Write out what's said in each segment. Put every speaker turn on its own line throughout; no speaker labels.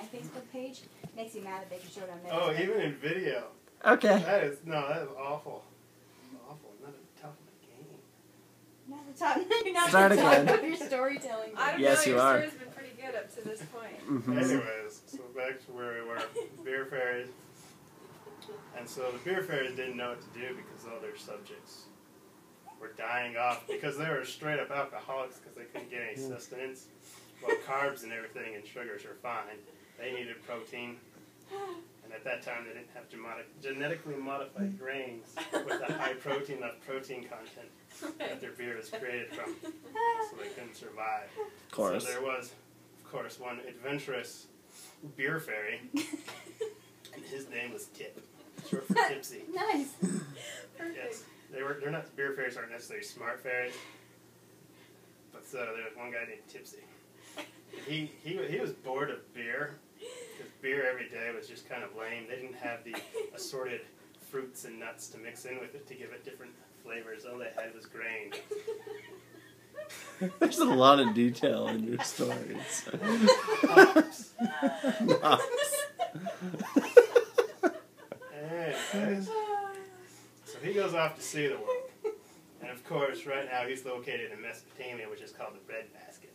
my Facebook page. Makes you mad that they can show it on theirs.
Oh, even in video.
Okay.
That is awful. Awful. Not a tough game.
Not the top. You're not
Start
the top
again.
of your storytelling.
I don't
Yes,
know,
you
your
are.
story's been pretty good up to this point.
Mm-hmm.
Anyways, so back to where we were. Beer fairies. And so the beer fairies didn't know what to do because all their subjects were dying off because they were straight up alcoholics because they couldn't get any sustenance. Well, carbs and everything and sugars are fine. They needed protein. And at that time, they didn't have genetically modified grains with a high protein content that their beer was created from. So they couldn't survive.
Of course.
So there was, of course, one adventurous beer fairy. And his name was Tip. Short for Tipsy.
Nice.
Perfect.
Yes. They're not, beer fairies aren't necessarily smart fairies. But so there was one guy named Tipsy. And he was bored of beer. Because beer every day was just kind of lame. They didn't have the assorted fruits and nuts to mix in with it to give it different flavors. All they had was grain.
There's a lot of detail in your stories.
Hops. Anyways, so he goes off to see the world. And of course, right now he's located in Mesopotamia, which is called the bread basket.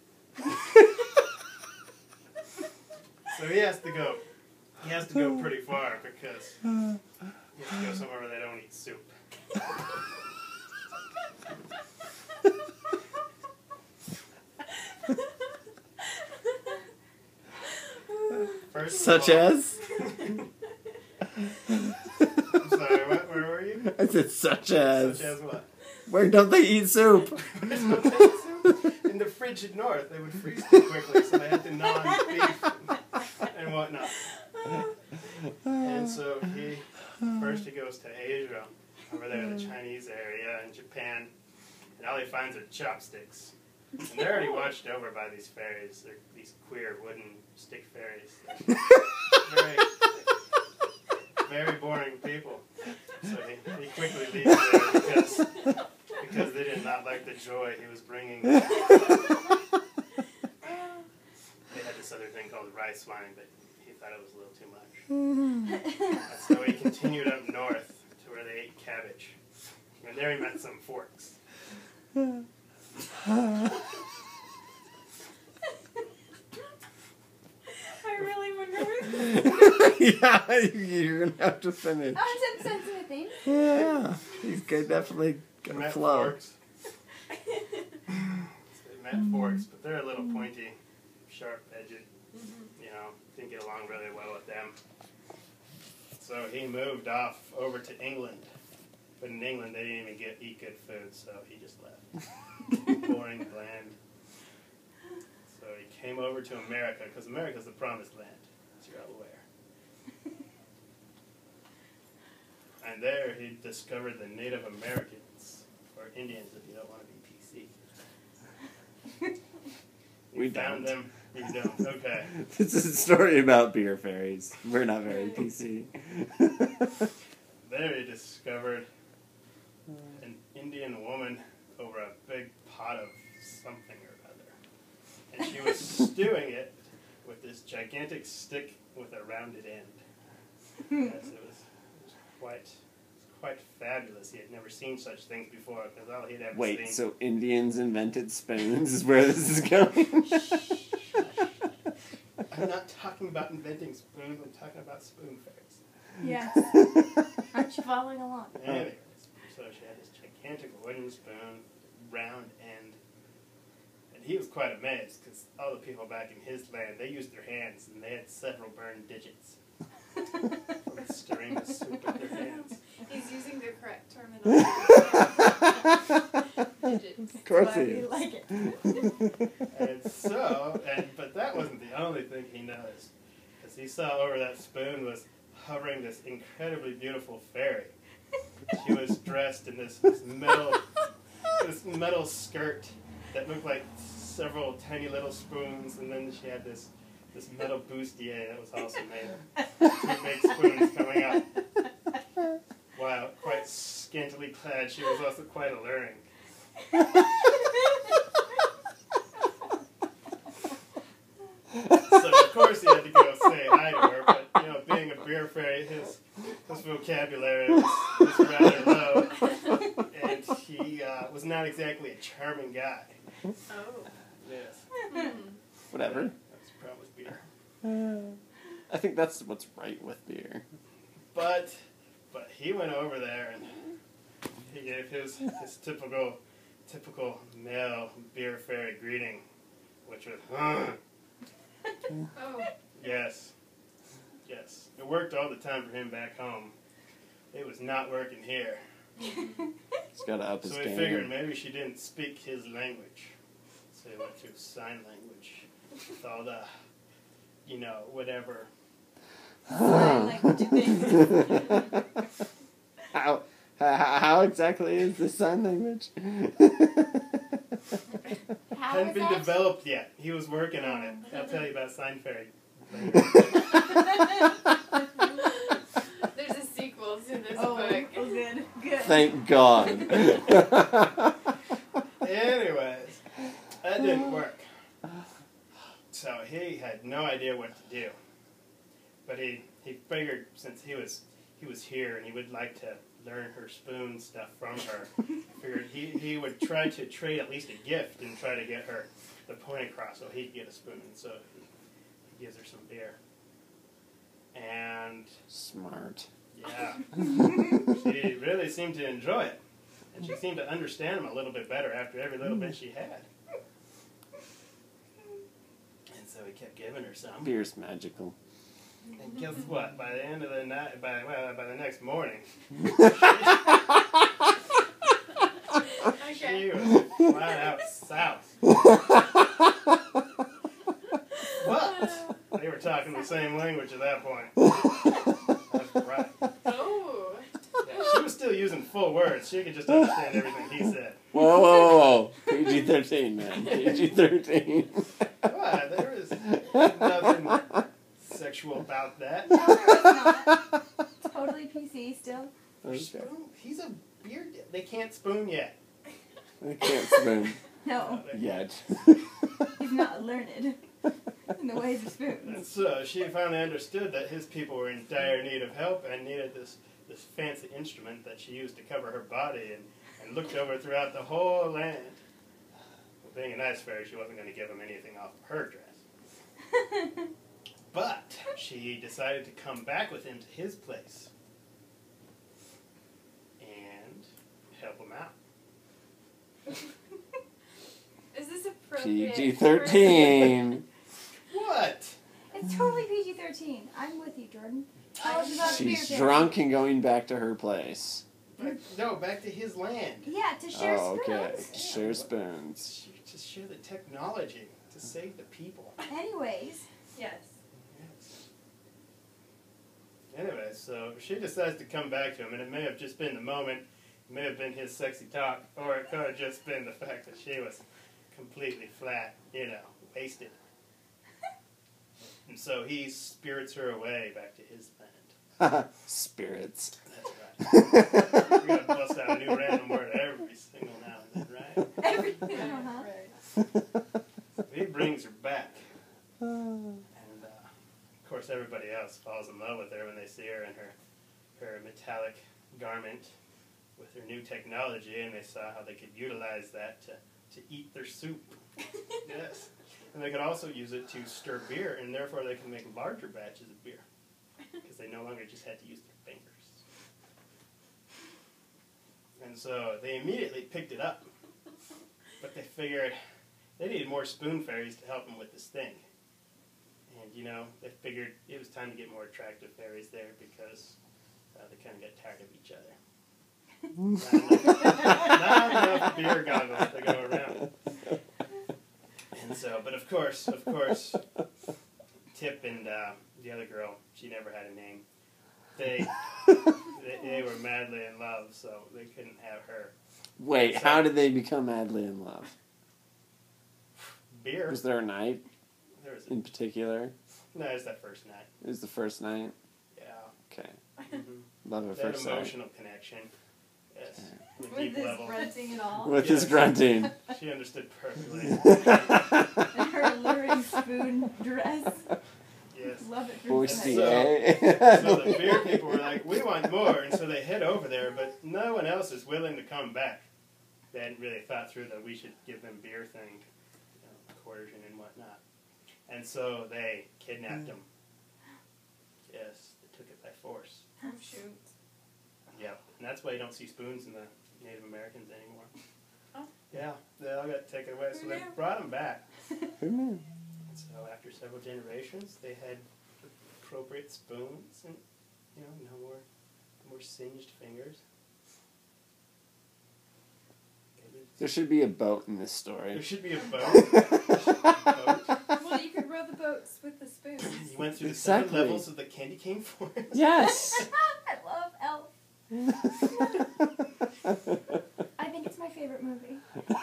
So he has to go pretty far because he has to go somewhere where they don't eat soup. First
Such
of all,
as?
I'm sorry, where were you?
I said such as.
Such as what?
Where don't they eat soup?
In the frigid north, they would freeze too quickly, so they had to gnaw beef and whatnot. And so he goes to Asia, over there in the Chinese area and Japan, and all he finds are chopsticks. And they're already watched over by these fairies. They're these queer wooden stick fairies. Very, very boring people. So he quickly leaves there because they did not like the joy he was bringing. They had this other thing called rice wine, but he thought it was a little too much. And so he continued up north to where they ate cabbage. And there he met some forks.
I really wonder where
Yeah, you're going to have to finish.
Oh, it's sensitive thing.
Yeah, he's definitely going to
Met
flow.
forks. So they met forks, but they're a little pointy, sharp-edged. You know, didn't get along really well with them. So he moved off over to England. But in England, they didn't even eat good food, so he just left. Boring, bland. So he came over to America, because America's the promised land, as you're all aware. And there he discovered the Native Americans, or Indians if you don't want to be PC.
We
found
don't.
them. You don't. Okay.
This is a story about beer fairies. We're not very PC.
There he discovered an Indian woman over a big pot of something or other. And she was stewing it with this gigantic stick with a rounded end. Yes, it was quite fabulous. He had never seen such things before, because all he'd ever seen...
Wait, so Indians invented spoons is where this is going?
I'm not talking about inventing spoons, I'm talking about spoon fairies.
Yes. Aren't you following along?
Anyways, so she had this gigantic wooden spoon, round end, and he was quite amazed, because all the people back in his land, they used their hands, and they had several burned digits from stirring the soup with their hands.
he's using the correct terminology. Digits.
Of course he
I
is.
like it.
And but that wasn't the only thing he noticed, because he saw over that spoon was hovering this incredibly beautiful fairy. She was dressed in this metal skirt that looked like several tiny little spoons, and then she had this metal bustier that was also made of 2 big spoons coming out. While quite scantily clad, she was also quite alluring. So of course he had to go say vocabulary was rather low, and he was not exactly a charming guy.
Oh.
Yes,
Whatever.
that's the problem with beer.
I think that's what's right with beer.
But he went over there and he gave his typical male beer fairy greeting, which was,
Oh.
yes. Yes. It worked all the time for him back home. It was not working here.
He's got to up his
So he
game.
figured maybe she didn't speak his language. So he went to sign language with all the, whatever.
Sign language things.
How exactly is the sign language?
How
Hadn't
is
been
that?
developed yet. He was working on it. I'll tell you about sign fairy later.
There's a sequel to this
Oh,
book.
oh, good. Good.
Thank God.
Anyways, that didn't work. So he had no idea what to do. But he figured since he was here and he would like to learn her spoon stuff from her, figured he would try to trade at least a gift and try to get her the point across so he'd get a spoon. And so he gives her some beer. And
Smart.
yeah, she really seemed to enjoy it. And she seemed to understand him a little bit better after every little bit she had. And so he kept giving her some.
Beer's magical.
And guess what? By the end of the night, by the next morning, she
Okay.
was flat out south. But they were talking the same language at that point. That's right.
Oh.
Yeah, she was still using full words. She could just understand everything he said.
Whoa. PG-13, man. PG-13.
What? There was nothing sexual about that.
No, there was not. Totally PC still.
Okay.
Spoon? He's a beer. They can't spoon yet.
I can't spoon
No,
yet.
he's not learned in the ways of spoons.
And so she finally understood that his people were in dire need of help and needed this fancy instrument that she used to cover her body and looked over throughout the whole land. Well, being a nice fairy, she wasn't going to give him anything off of her dress. But she decided to come back with him to his place and help him out.
Is this appropriate?
PG-13.
What?
It's totally PG-13. I'm with you, Jordan. Tell us about beer
She's
fairy.
drunk and going back to her place.
No, back to his land.
Yeah, to share
Oh, okay.
spoons.
Share spoons.
To share the technology to save the people.
Anyways,
Yes.
Yes. Anyway, so she decides to come back to him, and it may have just been the moment, it may have been his sexy talk, or it could have just been the fact that she was completely flat, wasted. And so he spirits her away back to his land.
Spirits.
That's right. We're going to bust out a new random word every single now and then, right?
everything. Uh-huh.
He brings her back. And, of course, everybody else falls in love with her when they see her in her metallic garment with her new technology, and they saw how they could utilize that to eat their soup. Yes. And they could also use it to stir beer, and therefore they can make larger batches of beer because they no longer just had to use their fingers. And so they immediately picked it up, but they figured they needed more spoon fairies to help them with this thing. And, they figured it was time to get more attractive fairies there because they kind of got tired of each other. Not enough beer goggles to go around. And so, but of course, Tip and the other girl, she never had a name. They were madly in love, so they couldn't have her.
Wait, how did they become madly in love?
Beer.
Was there a night
There was
in particular?
no, it was that first night.
It was the first night?
Yeah.
Okay.
Mm-hmm.
Love at
That
first sight.
emotional connection. Yes. On a
With
deep
this
level.
grunting and all.
With his
Yes.
grunting.
She understood perfectly.
And her alluring spoon dress.
Yes.
Love it.
Bustier.
So the beer people were like, we want more, and so they head over there, but no one else is willing to come back. They hadn't really thought through that we should give them beer thing, coercion and whatnot. And so they kidnapped him. Yes, they took it by force.
Oh, shoot.
Yep, and that's why you don't see spoons in the Native Americans anymore.
Oh.
Yeah, they all got taken away, so they
Yeah.
brought them back.
Who knew?
So after several generations, they had appropriate spoons and, no more singed fingers.
There should be a boat in this story.
There should be a boat. There should be a boat.
Well, you could row the boats with the spoons.
You went through the
Exactly.
7 levels of the candy cane forest.
Yes.
I love Elf. I think it's my favorite movie.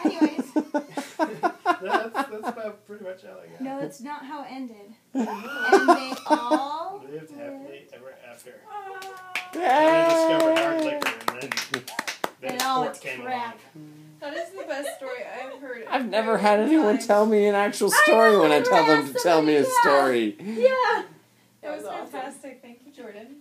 Anyways,
that's about pretty much all I got.
no, that's not how it ended. And they all
Lived happily ever after.
Oh,
And they discovered hard liquor, and then
And
a
all
sport
its
came
crap.
that is the best story I've heard. in
I've
a
never
very
had
long
anyone
time.
tell me an actual story when I tell them to tell me a story.
Yeah.
That was
That was awesome.
fantastic. Thank you, Jordan.